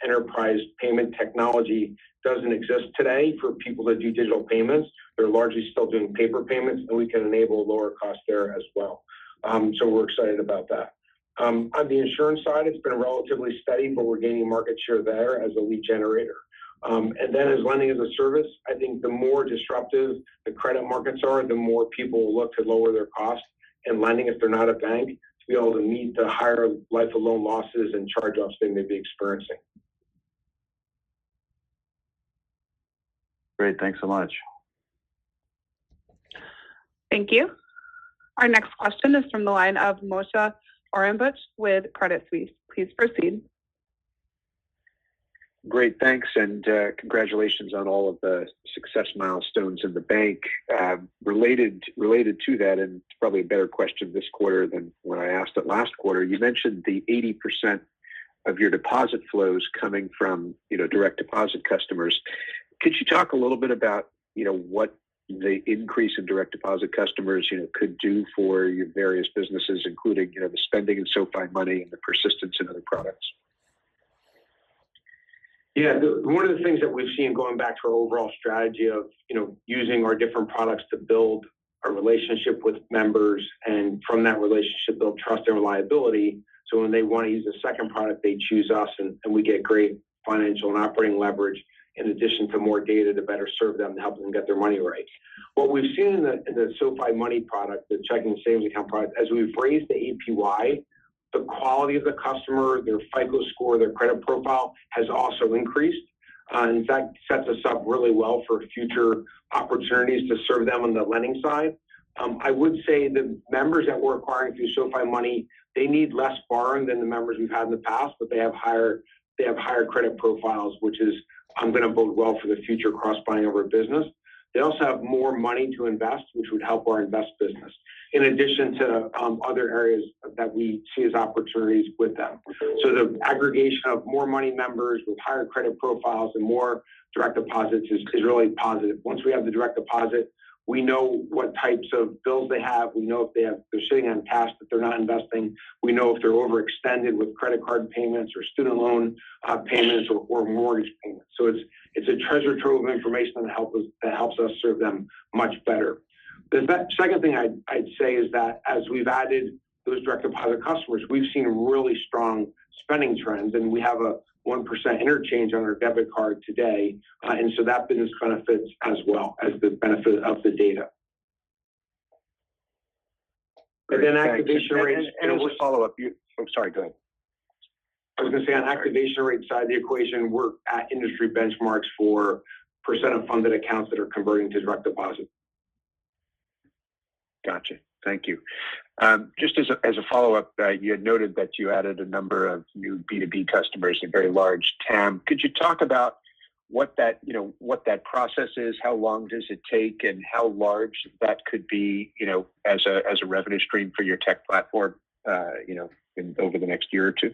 enterprise payment technology doesn't exist today for people to do digital payments. They're largely still doing paper payments, and we can enable lower costs there as well. So we're excited about that. On the insurance side, it's been relatively steady, but we're gaining market share there as a lead generator. And then as lending as a service, I think the more disruptive the credit markets are, the more people will look to lower their costs in lending if they're not a bank, to be able to meet the higher life of loan losses and charge-offs they may be experiencing. Great. Thanks so much. Thank you. Our next question is from the line of Moshe Orenbuch with Credit Suisse. Please proceed. Great, thanks, and congratulations on all of the success milestones in the bank. Related to that, and it's probably a better question this quarter than when I asked it last quarter, you mentioned the 80% of your deposit flows coming from, direct deposit customers. Could you talk a little bit about, what the increase in direct deposit customers, could do for your various businesses, including, the spending in SoFi Money and the persistence in other products? Yeah, one of the things that we've seen going back to our overall strategy of, using our different products to build a relationship with members, and from that relationship build trust and reliability. So when they want to use a second product, they choose us, and we get great financial and operating leverage in addition to more data to better serve them and help them get their money right. What we've seen in the SoFi Money product, the checking and savings account product, as we've raised the APY, the quality of the customer, their FICO score, their credit profile has also increased. and that sets us up really well for future opportunities to serve them on the lending side. I would say the members that we're acquiring through SoFi Money, they need less borrowing than the members we've had in the past, but they have higher credit profiles, which is going to bode well for the future cross-buying of our business. They also have more money to invest, which would help our invest business, in addition to other areas that we see as opportunities with them. So the aggregation of more money members with higher credit profiles and more direct deposits is really positive. Once we have the direct deposit, we know what types of bills they have. We know if they're sitting on cash that they're not investing. We know if they're overextended with credit card payments or student loan payments or mortgage payments. So it's a treasure trove of information that helps us serve them much better. The second thing I'd say is that as we've added those direct deposit customers, we've seen really strong spending trends, and we have a 1% interchange on our debit card today. And so that business benefits as well as the benefit of the data. Great, and then activation rates. And as a follow-up, sorry, go ahead. I was going to say on activation rate side of the equation, we're at industry benchmarks for percent of funded accounts that are converting to direct deposit. Gotcha. Thank you. Just as a follow-up, you had noted that you added a number of new B2B customers, a very large TAM. Could you talk about what that process is? How long does it take, and how large that could be, as a revenue stream for your tech platform, over the next year or two?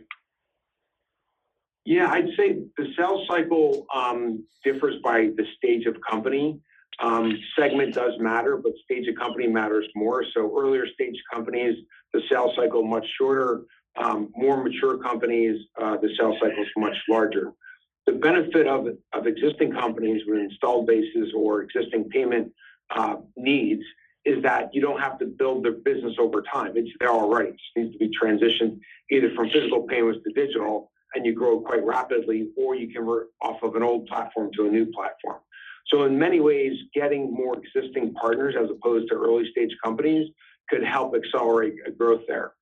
Yeah, I'd say the sales cycle differs by the stage of company. Segment does matter, but stage of company matters more. So earlier stage companies, the sales cycle much shorter. More mature companies, the sales cycle is much larger. The benefit of existing companies with installed bases or existing payment needs is that you don't have to build their business over time. It's there already. It just needs to be transitioned either from physical payments to digital, and you grow quite rapidly, or you convert off of an old platform to a new platform. So in many ways, getting more existing partners as opposed to early stage companies could help accelerate growth there.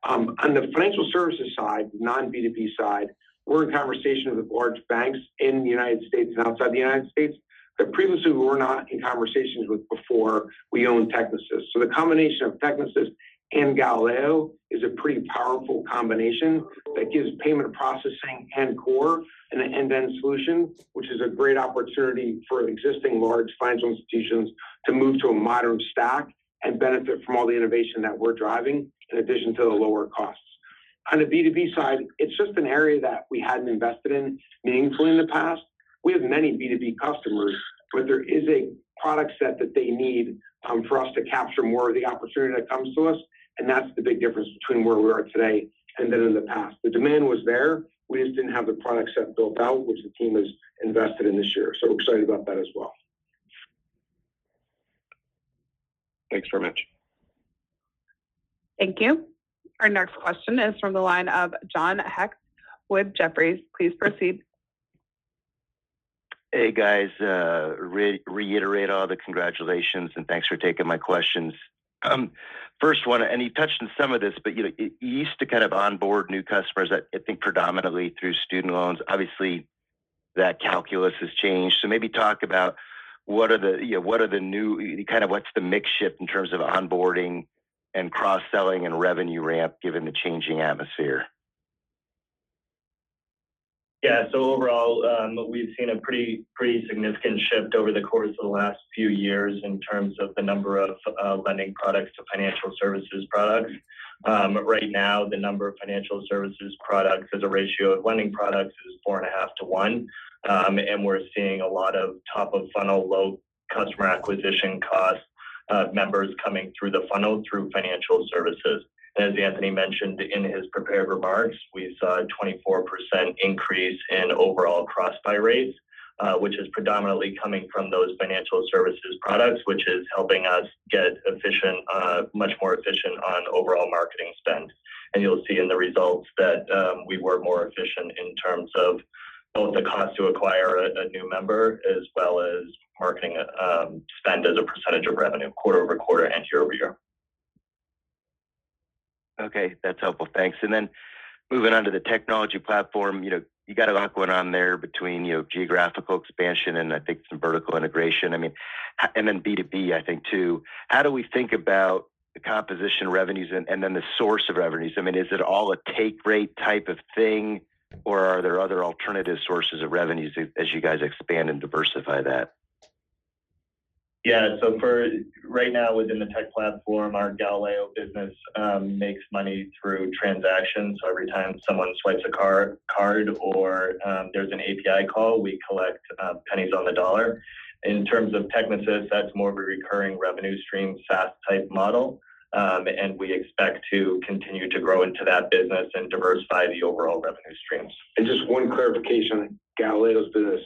On the financial services side, non-B2B side, we're in conversation with large banks in the United States and outside the United States that previously we were not in conversations with before we owned Technisys. So the combination of Technisys and Galileo is a pretty powerful combination that gives payment processing and core an end-to-end solution, which is a great opportunity for existing large financial institutions to move to a modern stack and benefit from all the innovation that we're driving, in addition to the lower costs. On the B2B side, it's just an area that we hadn't invested in meaningfully in the past. We have many B2B customers, but there is a product set that they need for us to capture more of the opportunity that comes to us. And that's the big difference between where we are today and then in the past. The demand was there. We just didn't have the product set built out, which the team has invested in this year. So we're excited about that as well. Thanks very much. Thank you. Our next question is from the line of John Hecht with Jefferies. Please proceed. Hey guys, reiterate all the congratulations and thanks for taking my questions. First one, and you touched on some of this, but you used to kind of onboard new customers, I think predominantly through student loans. Obviously, that calculus has changed. So maybe talk about what are the new kind of what's the mix shift in terms of onboarding and cross-selling and revenue ramp given the changing atmosphere. Yeah, so overall, we've seen a pretty significant shift over the course of the last few years in terms of the number of lending products to financial services products. Right now, the number of financial services products as a ratio of lending products is 4.5 to 1. And we're seeing a lot of top of funnel, low customer acquisition costs members coming through the funnel through financial services. As Anthony mentioned in his prepared remarks, we saw a 24% increase in overall cross-buy rates, which is predominantly coming from those financial services products, which is helping us get efficient, much more efficient on overall marketing spend. And you'll see in the results that we were more efficient in terms of both the cost to acquire a new member as well as marketing spend as a percentage of revenue quarter over quarter and year over year. Okay, that's helpful. Thanks. And then moving on to the technology platform, you got a lot going on there between, geographical expansion and I think some vertical integration. I mean, and then B2B, I think too. How do we think about the composition of revenues and then the source of revenues? I mean, is it all a take rate type of thing, or are there other alternative sources of revenues as you guys expand and diversify that? Yeah, so for right now within the tech platform, our Galileo business makes money through transactions. So every time someone swipes a card or there's an API call, we collect pennies on the dollar. In terms of Technisys, that's more of a recurring revenue stream, SaaS type model. And we expect to continue to grow into that business and diversify the overall revenue streams. And just one clarification on Galileo's business.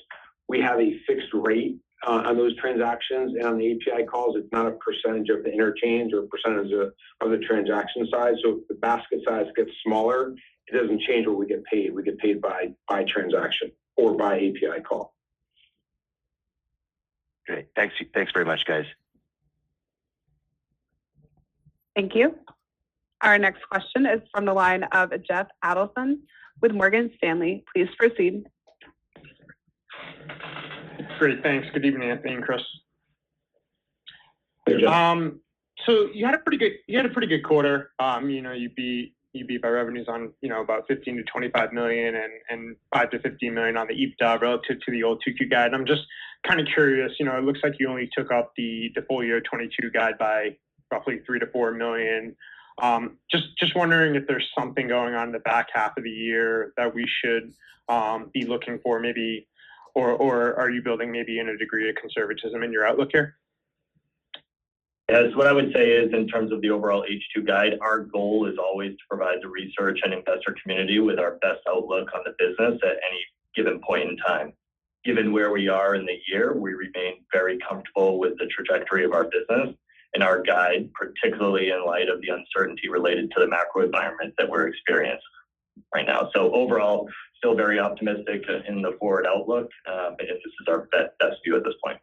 We have a fixed rate on those transactions, and on the API calls, it's not a percentage of the interchange or a percentage of the transaction size. So if the basket size gets smaller, it doesn't change what we get paid. We get paid by transaction or by API call. Great. Thanks very much, guys. Thank you. Our next question is from the line of Jeff Adelson with Morgan Stanley. Please proceed. Great, thanks. Good evening, Anthony and Chris. Hey, Jeff. So you had a pretty good quarter. You beat by revenues on about 15 to 25 million and 5 to 15 million on the EBITDA relative to the old 2Q guide. I'm just kind of curious. It looks like you only took up the full year 22 guide by roughly 3 to 4 million. Just wondering if there's something going on in the back half of the year that we should be looking for, maybe. Or are you building maybe in a degree of conservatism in your outlook here? Yes, what I would say is in terms of the overall H2 guide, our goal is always to provide the research and investor community with our best outlook on the business at any given point in time. Given where we are in the year, we remain very comfortable with the trajectory of our business and our guide, particularly in light of the uncertainty related to the macro environment that we're experiencing right now. So overall, still very optimistic in the forward outlook, and this is our best view at this point.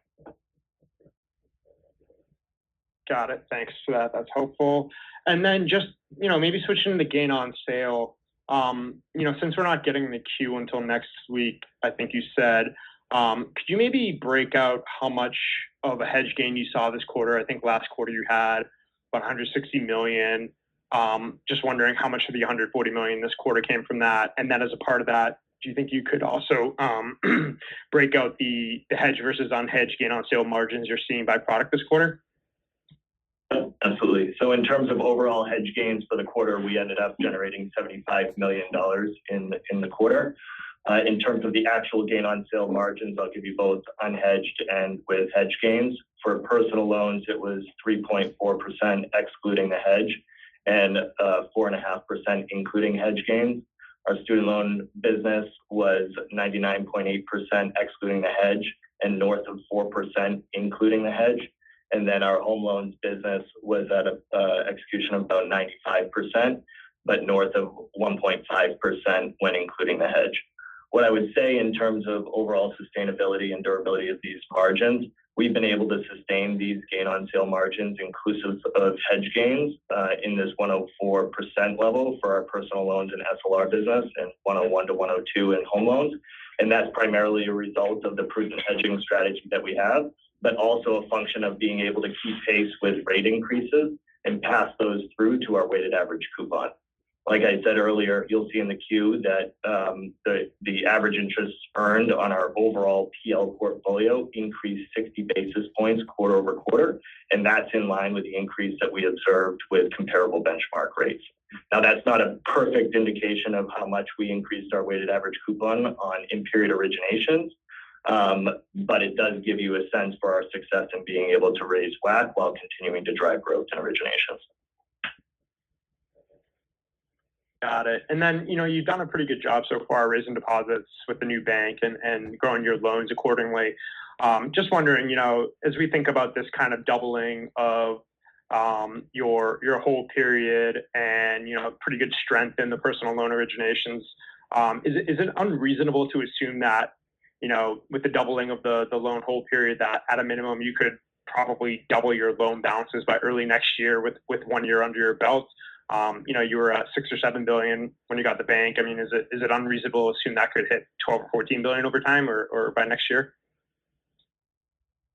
Got it. Thanks for that. That's helpful. And then just, maybe switching to gain on sale. Since we're not getting the Q until next week, I think you said, could you maybe break out how much of a hedge gain you saw this quarter? I think last quarter you had about 160 million. Just wondering how much of the 140 million this quarter came from that. And then as a part of that, do you think you could also break out the hedge versus unhedged gain on sale margins you're seeing by product this quarter? Absolutely. So in terms of overall hedge gains for the quarter, we ended up generating $75 million in the quarter. In terms of the actual gain on sale margins, I'll give you both unhedged and with hedge gains. For personal loans, it was 3.4% excluding the hedge and 4.5% including hedge gains. Our student loan business was 99.8% excluding the hedge and north of 4% including the hedge. And then our home loans business was at an execution of about 95%, but north of 1.5% when including the hedge. What I would say in terms of overall sustainability and durability of these margins, we've been able to sustain these gain on sale margins inclusive of hedge gains in this 104% level for our personal loans and SLR business and 101 to 102 in home loans. And that's primarily a result of the prudent hedging strategy that we have, but also a function of being able to keep pace with rate increases and pass those through to our weighted average coupon. Like I said earlier, you'll see in the queue that the average interest earned on our overall PL portfolio increased 60 basis points quarter over quarter, and that's in line with the increase that we observed with comparable benchmark rates. Now, that's not a perfect indication of how much we increased our weighted average coupon on in-period originations, but it does give you a sense for our success in being able to raise WAC while continuing to drive growth in originations. Got it. And then, you've done a pretty good job so far raising deposits with the new bank and growing your loans accordingly. Just wondering, as we think about this kind of doubling of your whole period and, pretty good strength in the personal loan originations, is it unreasonable to assume that, with the doubling of the loan hold period, that at a minimum you could probably double your loan balances by early next year with 1 year under your belt? You were at 6 or 7 billion when you got the bank. I mean, is it unreasonable to assume that could hit 12 or 14 billion over time or by next year?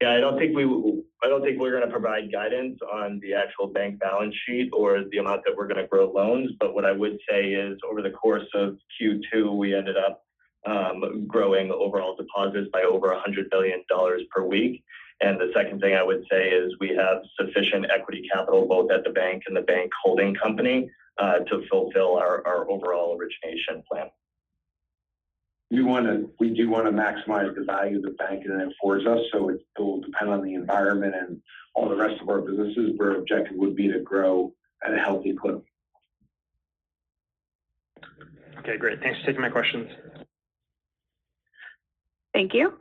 Yeah, I don't think we're going to provide guidance on the actual bank balance sheet or the amount that we're going to grow loans. But what I would say is over the course of Q2, we ended up growing overall deposits by over $100 billion per week. And the second thing I would say is we have sufficient equity capital both at the bank and the bank holding company to fulfill our overall origination plan. We do want to maximize the value of the bank and it affords us. So it will depend on the environment and all the rest of our businesses. Where our objective would be to grow at a healthy clip. Okay, great. Thanks for taking my questions. Thank you.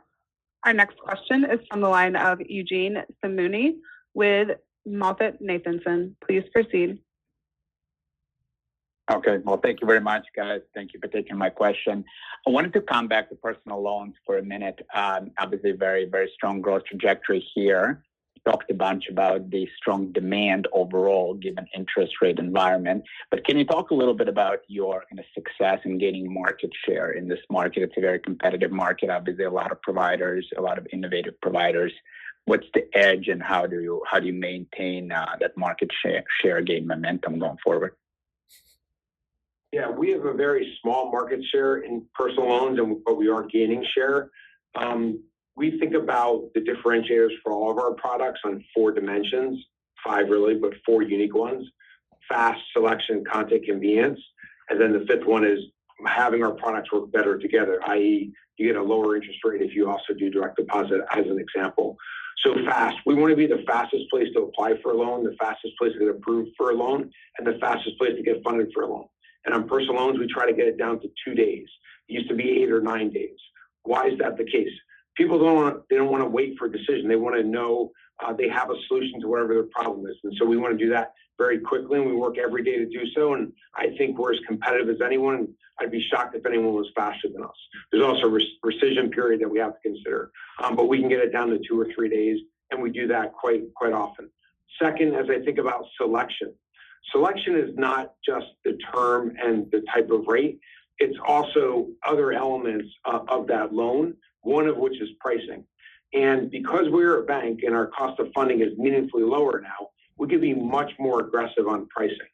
Our next question is from the line of Eugene Simuni with MoffettNathanson. Please proceed. Okay, well, thank you very much, guys. Thank you for taking my question. I wanted to come back to personal loans for a minute. Obviously, very, very strong growth trajectory here. Talked a bunch about the strong demand overall, given interest rate environment. But can you talk a little bit about your kind of success in gaining market share in this market? It's a very competitive market. Obviously, a lot of providers, a lot of innovative providers. What's the edge, and how do you maintain that market share gain momentum going forward? Yeah, we have a very small market share in personal loans, but we are gaining share. We think about the differentiators for all of our products on 4 dimensions, 5 really, but 4 unique ones: fast, selection, content, convenience. And then the 5th one is having our products work better together, i.e. you get a lower interest rate if you also do direct deposit, as an example. So fast, we want to be the fastest place to apply for a loan, the fastest place to get approved for a loan, and the fastest place to get funded for a loan. And on personal loans, we try to get it down to 2 days. It used to be 8 or 9 days. Why is that the case? People don't want to wait for a decision. They want to know they have a solution to whatever their problem is. And so we want to do that very quickly, and we work every day to do so. And I think we're as competitive as anyone. I'd be shocked if anyone was faster than us. There's also a rescission period that we have to consider. But we can get it down to 2 or 3 days, and we do that quite often. Second, as I think about selection is not just the term and the type of rate. It's also other elements of that loan, one of which is pricing. And because we're a bank and our cost of funding is meaningfully lower now, we can be much more aggressive on pricing.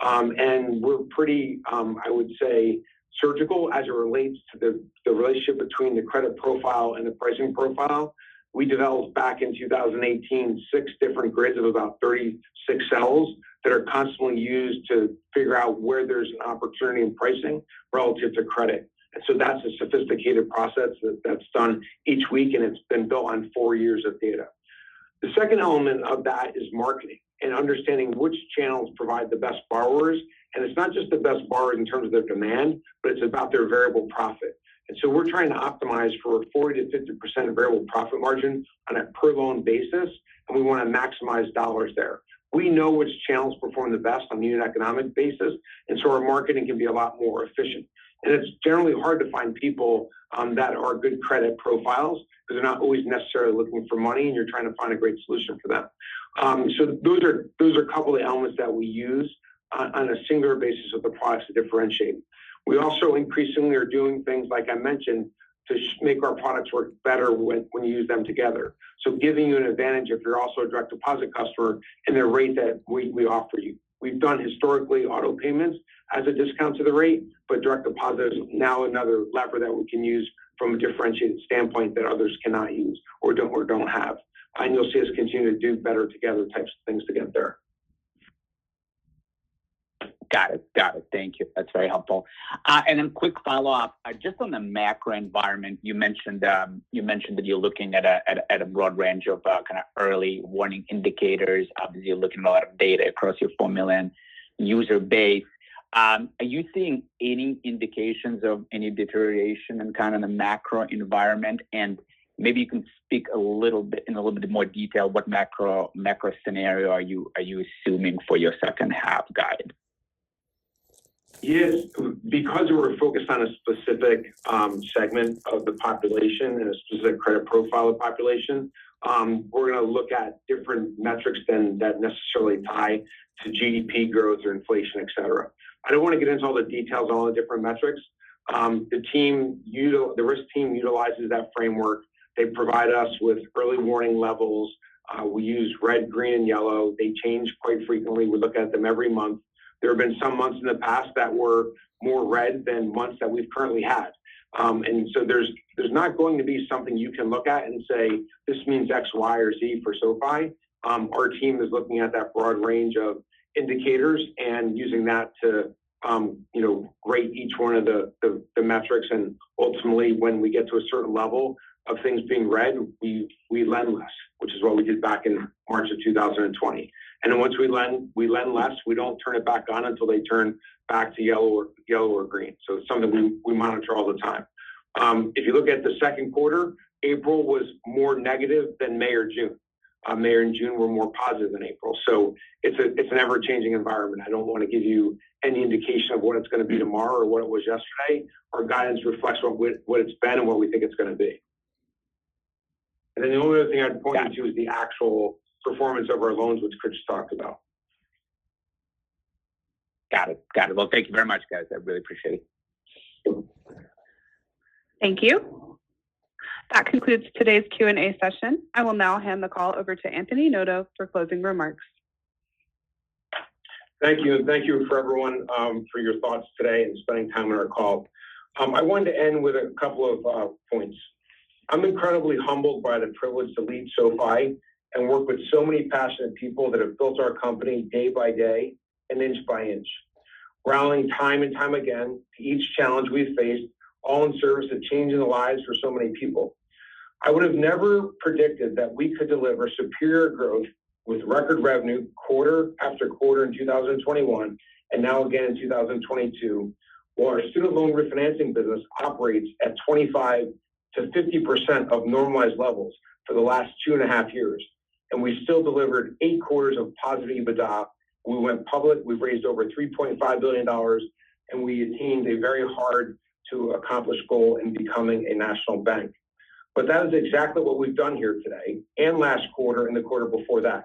And we're pretty, I would say, surgical as it relates to the relationship between the credit profile and the pricing profile. We developed back in 2018 6 different grids of about 36 cells that are constantly used to figure out where there's an opportunity in pricing relative to credit. And so that's a sophisticated process that's done each week, and it's been built on 4 years of data. The second element of that is marketing and understanding which channels provide the best borrowers. And it's not just the best borrowers in terms of their demand, but it's about their variable profit. And so we're trying to optimize for a 40 to 50% variable profit margin on a per loan basis, and we want to maximize dollars there. We know which channels perform the best on a unit economic basis, and so our marketing can be a lot more efficient. And it's generally hard to find people that are good credit profiles because they're not always necessarily looking for money, and you're trying to find a great solution for them. So those are a couple of the elements that we use on a singular basis of the products to differentiate. We also increasingly are doing things, like I mentioned, to make our products work better when you use them together. So giving you an advantage if you're also a direct deposit customer in the rate that we offer you. We've done historically auto payments as a discount to the rate, but direct deposit is now another lever that we can use from a differentiated standpoint that others cannot use or don't have. And you'll see us continue to do better together types of things to get there. Got it. Thank you. That's very helpful. And then quick follow-up, just on the macro environment, you mentioned that you're looking at a broad range of kind of early warning indicators. Obviously, you're looking at a lot of data across your 4 million user base. Are you seeing any indications of any deterioration in kind of the macro environment? And maybe you can speak in a little bit more detail. What macro scenario are you assuming for your second half guide? Yes, because we're focused on a specific segment of the population and a specific credit profile of the population, we're going to look at different metrics than that necessarily tie to GDP growth or inflation, et cetera. I don't want to get into all the details on all the different metrics. The risk team utilizes that framework. They provide us with early warning levels. We use red, green, and yellow. They change quite frequently. We look at them every month. There have been some months in the past that were more red than months that we've currently had. And so there's not going to be something you can look at and say, this means X, Y, or Z for SoFi. Our team is looking at that broad range of indicators and using that to rate each one of the metrics. And ultimately, when we get to a certain level of things being red, we lend less, which is what we did back in March of 2020. And then once we lend less, we don't turn it back on until they turn back to yellow or green. So it's something we monitor all the time. If you look at the second quarter, April was more negative than May or June. May and June were more positive than April. So it's an ever-changing environment. I don't want to give you any indication of what it's going to be tomorrow or what it was yesterday. Our guidance reflects what it's been and what we think it's going to be. And then the only other thing I'd point you to is the actual performance of our loans, which Chris talked about. Got it. Well, thank you very much, guys. I really appreciate it. Thank you. That concludes today's Q&A session. I will now hand the call over to Anthony Noto for closing remarks. Thank you, and thank you for everyone for your thoughts today and spending time on our call. I wanted to end with a couple of points. I'm incredibly humbled by the privilege to lead SoFi and work with so many passionate people that have built our company day by day and inch by inch, rallying time and time again to each challenge we've faced, all in service of changing the lives for so many people. I would have never predicted that we could deliver superior growth with record revenue quarter after quarter in 2021 and now again in 2022, while our student loan refinancing business operates at 25 to 50% of normalized levels for the last 2.5 years. And we still delivered 8 quarters of positive EBITDA. We went public, we've raised over $3.5 billion, and we attained a very hard to accomplish goal in becoming a national bank. But that is exactly what we've done here today and last quarter and the quarter before that.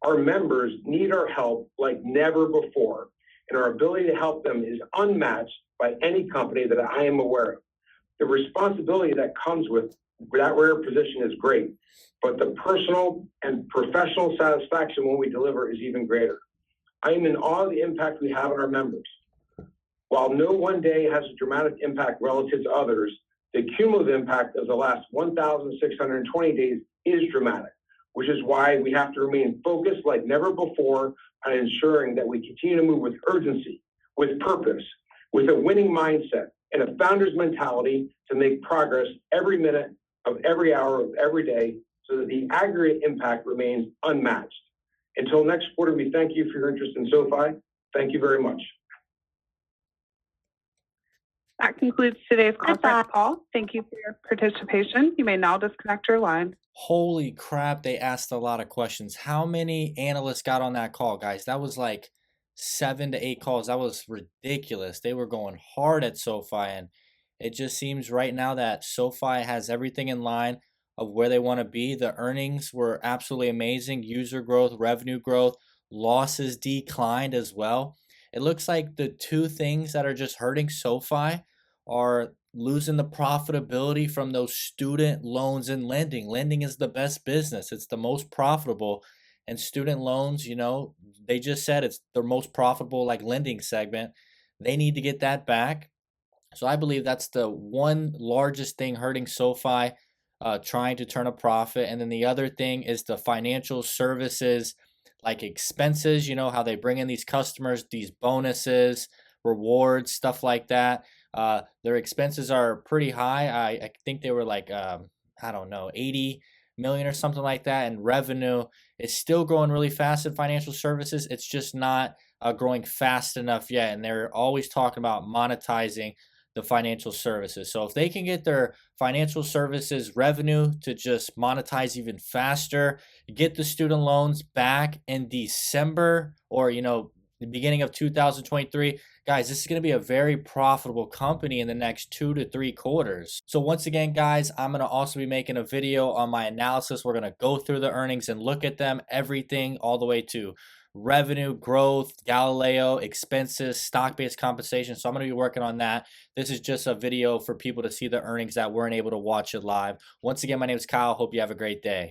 Our members need our help like never before, and our ability to help them is unmatched by any company that I am aware of. The responsibility that comes with that rare position is great, but the personal and professional satisfaction when we deliver is even greater. I am in awe of the impact we have on our members. While no one day has a dramatic impact relative to others, the cumulative impact of the last 1,620 days is dramatic, which is why we have to remain focused like never before on ensuring that we continue to move with urgency, with purpose, with a winning mindset, and a founder's mentality to make progress every minute of every hour of every day so that the aggregate impact remains unmatched. Until next quarter, we thank you for your interest in SoFi. Thank you very much. That concludes today's conference call. Thank you for your participation. You may now disconnect your line. Holy crap, they asked a lot of questions. How many analysts got on that call, guys? That was like 7 to 8 calls. That was ridiculous. They were going hard at SoFi, and it just seems right now that SoFi has everything in line of where they want to be. The earnings were absolutely amazing. User growth, revenue growth, losses declined as well. It looks like the two things that are just hurting SoFi are losing the profitability from those student loans and lending. Lending is the best business. It's the most profitable. And student loans, they just said it's their most profitable lending segment. They need to get that back. So I believe that's the one largest thing hurting SoFi, trying to turn a profit. And then the other thing is the financial services expenses, how they bring in these customers, these bonuses, rewards, stuff like that. Their expenses are pretty high. I think they were 80 million or something like that. And revenue is still growing really fast in financial services. It's just not growing fast enough yet. And they're always talking about monetizing the financial services. So if they can get their financial services revenue to just monetize even faster, get the student loans back in December or, the beginning of 2023. Guys, this is going to be a very profitable company in the next 2 to 3 quarters. So once again, guys, I'm going to also be making a video on my analysis. We're going to go through the earnings and look at them, everything all the way to revenue, growth, Galileo, expenses, stock-based compensation. So I'm going to be working on that. This is just a video for people to see the earnings that weren't able to watch it live. Once again, my name is Kyle. Hope you have a great day.